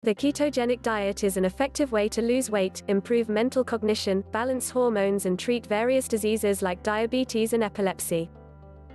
The ketogenic diet is an effective way to lose weight, improve mental cognition, balance hormones, and treat various diseases like diabetes and epilepsy.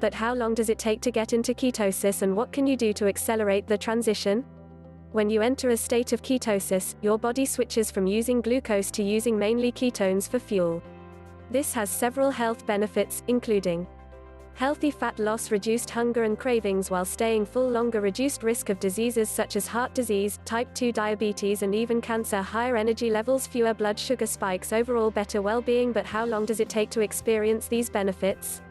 But how long does it take to get into ketosis, and what can you do to accelerate the transition? When you enter a state of ketosis, your body switches from using glucose to using mainly ketones for fuel. This has several health benefits, including healthy fat loss, reduced hunger and cravings while staying full longer, reduced risk of diseases such as heart disease, type 2 diabetes and even cancer, higher energy levels, fewer blood sugar spikes, overall better well-being. But how long does it take to experience these benefits?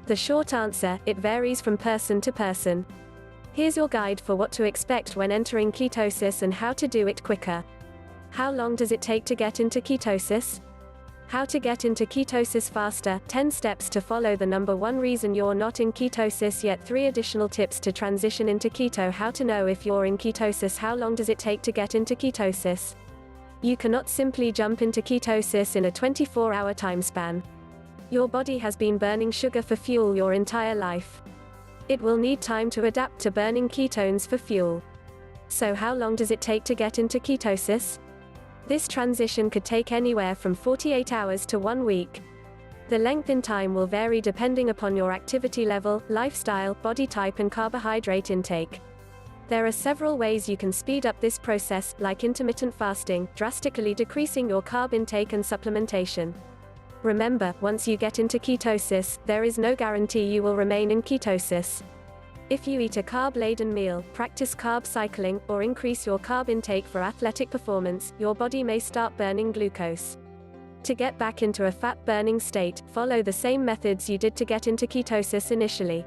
The short answer, it varies from person to person. Here's your guide for what to expect when entering ketosis and how to do it quicker. How long does it take to get into ketosis? How to get into ketosis faster, 10 steps to follow. The number one reason you're not in ketosis yet, 3 additional tips to transition into keto. How to know if you're in ketosis. How long does it take to get into ketosis? You cannot simply jump into ketosis in a 24-hour time span. Your body has been burning sugar for fuel your entire life. It will need time to adapt to burning ketones for fuel. So how long does it take to get into ketosis? This transition could take anywhere from 48 hours to 1 week. The length in time will vary depending upon your activity level, lifestyle, body type and carbohydrate intake. There are several ways you can speed up this process, like intermittent fasting, drastically decreasing your carb intake and supplementation. Remember, once you get into ketosis, there is no guarantee you will remain in ketosis. If you eat a carb-laden meal, practice carb cycling, or increase your carb intake for athletic performance, your body may start burning glucose. To get back into a fat-burning state, follow the same methods you did to get into ketosis initially.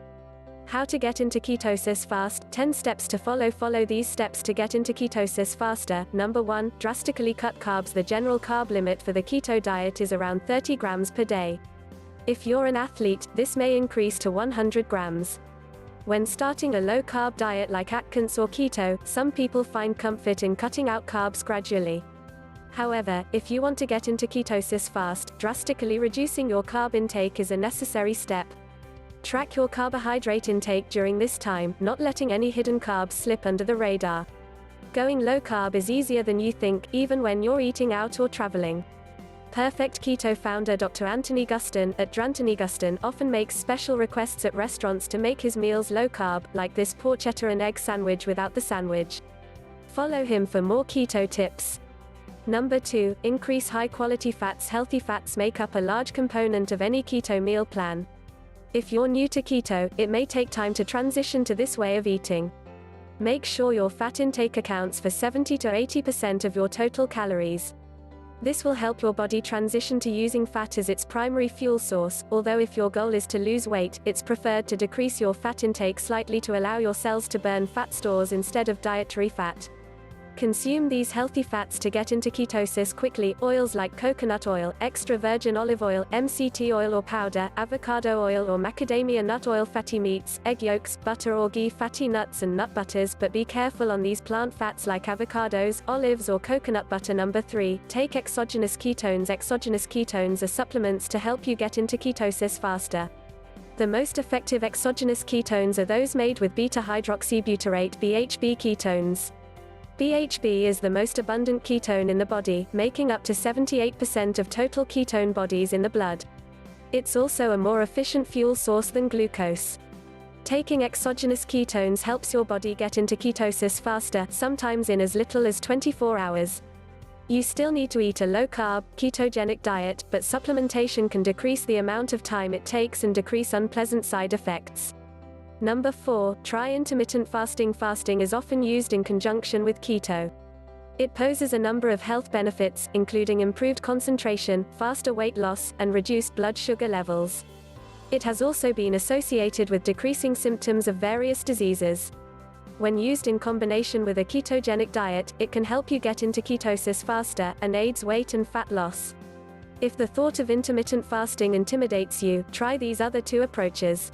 How to get into ketosis fast, 10 steps to follow. Follow these steps to get into ketosis faster. Number 1, drastically cut carbs. The general carb limit for the keto diet is around 30 grams per day. If you're an athlete, this may increase to 100 grams. When starting a low-carb diet like Atkins or keto, some people find comfort in cutting out carbs gradually. However, if you want to get into ketosis fast, drastically reducing your carb intake is a necessary step. Track your carbohydrate intake during this time, not letting any hidden carbs slip under the radar. Going low-carb is easier than you think, even when you're eating out or traveling. Perfect Keto founder Dr. Anthony Guston, at Drantony Guston, often makes special requests at restaurants to make his meals low-carb, like this porchetta and egg sandwich without the sandwich. Follow him for more keto tips. Number 2, increase high-quality fats. Healthy fats make up a large component of any keto meal plan. If you're new to keto, it may take time to transition to this way of eating. Make sure your fat intake accounts for 70 to 80% of your total calories. This will help your body transition to using fat as its primary fuel source, although if your goal is to lose weight, it's preferred to decrease your fat intake slightly to allow your cells to burn fat stores instead of dietary fat. Consume these healthy fats to get into ketosis quickly. Oils like coconut oil, extra virgin olive oil, MCT oil or powder, avocado oil or macadamia nut oil, fatty meats, egg yolks, butter or ghee, fatty nuts and nut butters, but be careful on these plant fats like avocados, olives or coconut butter. Number 3, take exogenous ketones. Exogenous ketones are supplements to help you get into ketosis faster. The most effective exogenous ketones are those made with beta-hydroxybutyrate (BHB) ketones. BHB is the most abundant ketone in the body, making up to 78% of total ketone bodies in the blood. It's also a more efficient fuel source than glucose. Taking exogenous ketones helps your body get into ketosis faster, sometimes in as little as 24 hours. You still need to eat a low-carb, ketogenic diet, but supplementation can decrease the amount of time it takes and decrease unpleasant side effects. Number 4, try intermittent fasting. Fasting is often used in conjunction with keto. It poses a number of health benefits, including improved concentration, faster weight loss, and reduced blood sugar levels. It has also been associated with decreasing symptoms of various diseases. When used in combination with a ketogenic diet, it can help you get into ketosis faster, and aids weight and fat loss. If the thought of intermittent fasting intimidates you, try these other 2 approaches.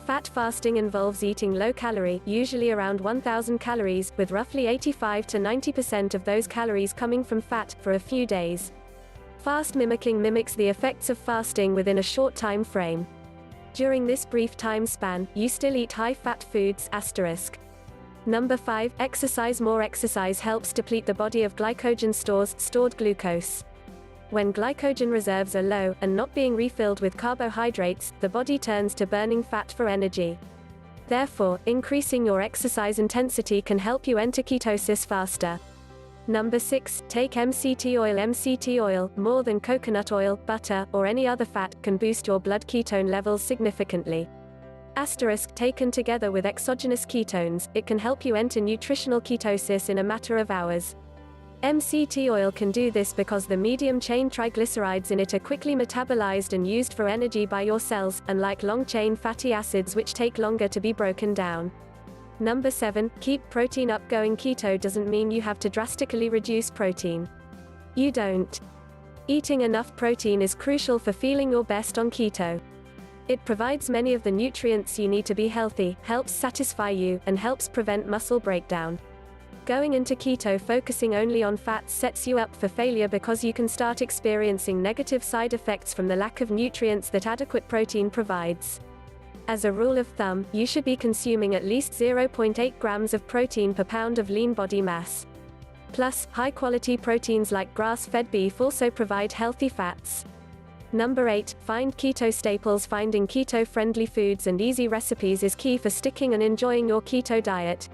Fat fasting involves eating low-calorie, usually around 1,000 calories, with roughly 85 to 90% of those calories coming from fat, for a few days. Fast mimicking mimics the effects of fasting within a short time frame. During this brief time span, you still eat high-fat foods, *. Number 5, exercise more. Exercise helps deplete the body of glycogen stores, stored glucose. When glycogen reserves are low, and not being refilled with carbohydrates, the body turns to burning fat for energy. Therefore, increasing your exercise intensity can help you enter ketosis faster. Number 6, take MCT oil. MCT oil, more than coconut oil, butter, or any other fat, can boost your blood ketone levels significantly. Asterisk, taken together with exogenous ketones, it can help you enter nutritional ketosis in a matter of hours. MCT oil can do this because the medium-chain triglycerides in it are quickly metabolized and used for energy by your cells, unlike long-chain fatty acids which take longer to be broken down. Number 7, keep protein up. Going keto doesn't mean you have to drastically reduce protein. You don't. Eating enough protein is crucial for feeling your best on keto. It provides many of the nutrients you need to be healthy, helps satisfy you, and helps prevent muscle breakdown. Going into keto focusing only on fats sets you up for failure because you can start experiencing negative side effects from the lack of nutrients that adequate protein provides. As a rule of thumb, you should be consuming at least 0.8 grams of protein per pound of lean body mass. Plus, high-quality proteins like grass-fed beef also provide healthy fats. Number 8, find keto staples. Finding keto-friendly foods and easy recipes is key for sticking and enjoying your keto diet.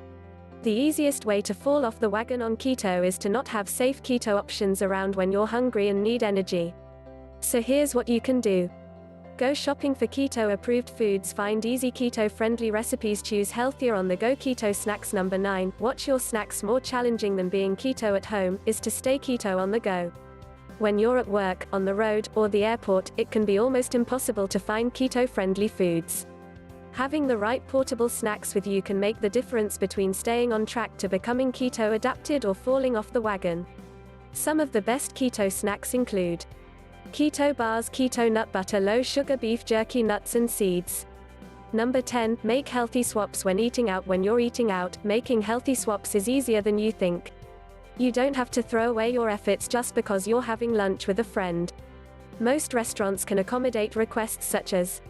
The easiest way to fall off the wagon on keto is to not have safe keto options around when you're hungry and need energy. So here's what you can do. Go shopping for keto-approved foods. Find easy keto-friendly recipes. Choose healthier on-the-go keto snacks. Number 9, watch your snacks. More challenging than being keto at home is to stay keto on the go. When you're at work, on the road, or the airport, it can be almost impossible to find keto-friendly foods. Having the right portable snacks with you can make the difference between staying on track to becoming keto adapted or falling off the wagon. Some of the best keto snacks include keto bars, keto nut butter, low sugar beef jerky, nuts and seeds. Number 10, make healthy swaps when eating out. When you're eating out, making healthy swaps is easier than you think. You don't have to throw away your efforts just because you're having lunch with a friend. Most restaurants can accommodate requests such as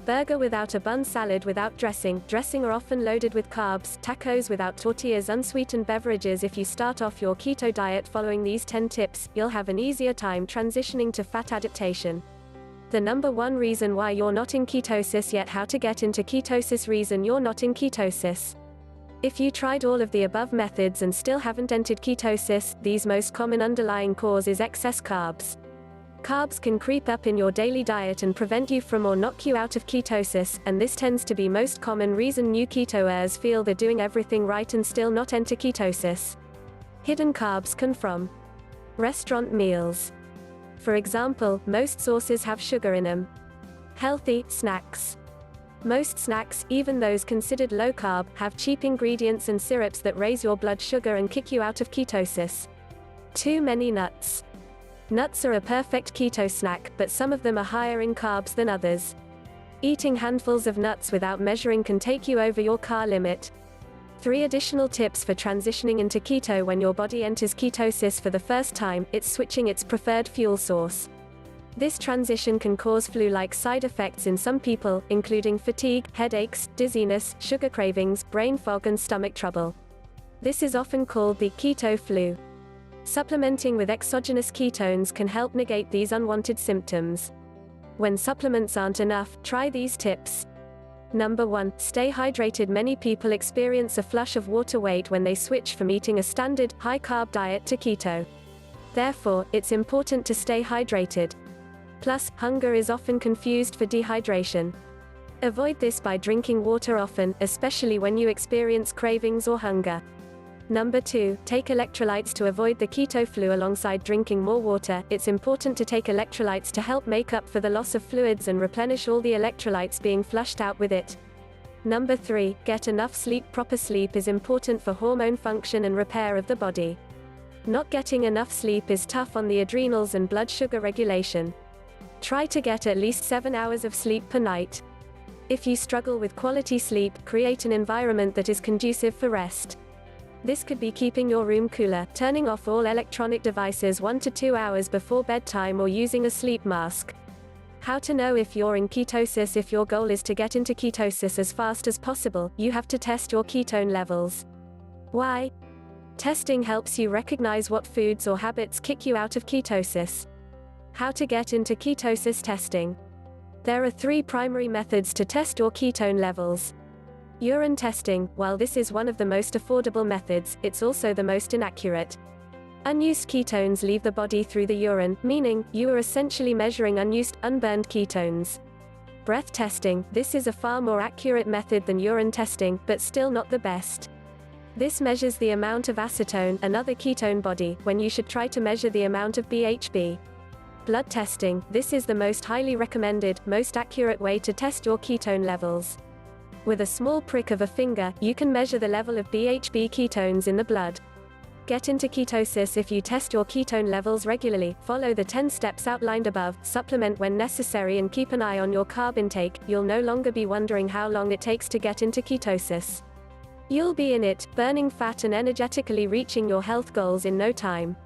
burger without a bun, salad without dressing. Dressing are often loaded with carbs, tacos without tortillas, unsweetened beverages. If you start off your keto diet following these 10 tips, you'll have an easier time transitioning to fat adaptation. The number 1 reason why you're not in ketosis yet. How to get into ketosis. Reason you're not in ketosis. If you tried all of the above methods and still haven't entered ketosis, the most common underlying cause is excess carbs. Carbs can creep up in your daily diet and prevent you from or knock you out of ketosis, and this tends to be most common reason new ketoers feel they're doing everything right and still not enter ketosis. Hidden carbs come from restaurant meals. For example, most sauces have sugar in them. Healthy snacks. Most snacks, even those considered low-carb, have cheap ingredients and syrups that raise your blood sugar and kick you out of ketosis. Too many nuts. Nuts are a perfect keto snack, but some of them are higher in carbs than others. Eating handfuls of nuts without measuring can take you over your car limit. 3 additional tips for transitioning into keto. When your body enters ketosis for the first time, it's switching its preferred fuel source. This transition can cause flu-like side effects in some people, including fatigue, headaches, dizziness, sugar cravings, brain fog and stomach trouble. This is often called the keto flu. Supplementing with exogenous ketones can help negate these unwanted symptoms. When supplements aren't enough, try these tips. Number 1, stay hydrated. Many people experience a flush of water weight when they switch from eating a standard, high-carb diet to keto. Therefore, it's important to stay hydrated. Plus, hunger is often confused for dehydration. Avoid this by drinking water often, especially when you experience cravings or hunger. Number 2, take electrolytes. To avoid the keto flu alongside drinking more water, it's important to take electrolytes to help make up for the loss of fluids and replenish all the electrolytes being flushed out with it. Number 3, get enough sleep. Proper sleep is important for hormone function and repair of the body. Not getting enough sleep is tough on the adrenals and blood sugar regulation. Try to get at least 7 hours of sleep per night. If you struggle with quality sleep, create an environment that is conducive for rest. This could be keeping your room cooler, turning off all electronic devices 1 to 2 hours before bedtime, or using a sleep mask. How to know if you're in ketosis? If your goal is to get into ketosis as fast as possible, you have to test your ketone levels. Why? Testing helps you recognize what foods or habits kick you out of ketosis. How to get into ketosis testing. There are 3 primary methods to test your ketone levels. Urine testing. While this is one of the most affordable methods, it's also the most inaccurate. Unused ketones leave the body through the urine, meaning you are essentially measuring unused, unburned ketones. Breath testing. This is a far more accurate method than urine testing, but still not the best. This measures the amount of acetone, another ketone body, when you should try to measure the amount of BHB. Blood testing. This is the most highly recommended, most accurate way to test your ketone levels. With a small prick of a finger, you can measure the level of BHB ketones in the blood. Get into ketosis if you test your ketone levels regularly, follow the 10 steps outlined above, supplement when necessary and keep an eye on your carb intake. You'll no longer be wondering how long it takes to get into ketosis. You'll be in it, burning fat and energetically reaching your health goals in no time.